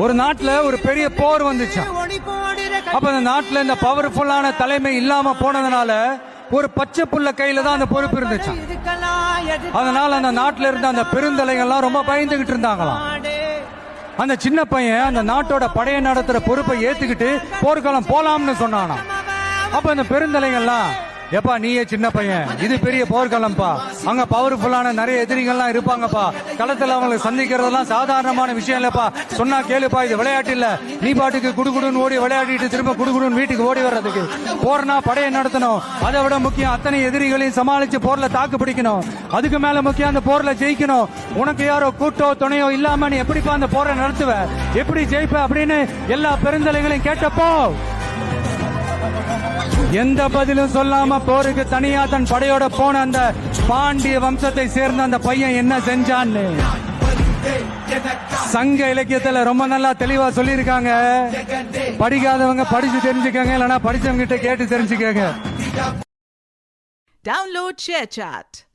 ஒரு நாட்டுல ஒரு பெரிய போர் வந்துச்சு. அப்ப அந்த நாட்டுல இந்த பவர்ஃபுல்லான தலைமை இல்லாம போனதுனால ஒரு பச்சை புள்ள கையில தான் அந்த பொறுப்பு இருந்துச்சு. அதனால அந்த நாட்டுல இருந்த அந்த பெருந்தலைகள்லாம் ரொம்ப பயந்துகிட்டு இருந்தாங்களாம். அந்த சின்ன பையன் அந்த நாட்டோட படையை நடத்துற பொறுப்பை ஏத்துக்கிட்டு போர்க்களம் போலாம்னு சொன்னானா. அப்ப அந்த பெருந்தலைகள்லாம், எப்பா நீயே சின்ன பையன், இது பெரிய போர்க்களம்பா, அங்க பவர்ஃபுல்லான நிறைய எதிரிகள்லாம் இருப்பாங்கப்பா, களத்துல அவங்களை சந்திக்கிறதெல்லாம் சாதாரணமான விஷயம் இல்லப்பா, சொன்னா கேளுப்பா, இது விளையாட்டு இல்ல, நீ பாட்டுக்கு குடுகுடுன்னு ஓடி விளையாடிட்டு திரும்ப குடுகுடுன்னு வீட்டுக்கு ஓடி வர்றதுக்கு, போர்னா படையை நடத்தணும், அதை விட முக்கியம் அத்தனை எதிரிகளையும் சமாளிச்சு போர்ல தாக்கு பிடிக்கணும், அதுக்கு மேல முக்கியம் அந்த போர்ல ஜெயிக்கணும், உனக்கு யாரோ கூட்டோ துணையோ இல்லாம நீ எப்படிப்பா அந்த போரை நடத்துவ, எப்படி ஜெயிப்ப அப்படின்னு எல்லா பெருந்தலைகளையும் கேட்டப்போ எந்த பதிலும் சொல்லாம போருக்கு தனியா தன் படையோட போன அந்த பாண்டிய வம்சத்தை சேர்ந்த அந்த பையன் என்ன செஞ்சான்னு சங்க இலக்கியத்துல ரொம்ப நல்லா தெளிவா சொல்லியிருக்காங்க. படிக்காதவங்க படிச்சு தெரிஞ்சுக்கங்க, இல்லைன்னா படிச்சவங்க கிட்ட கேட்டு தெரிஞ்சுக்கங்க. Download ShareChat.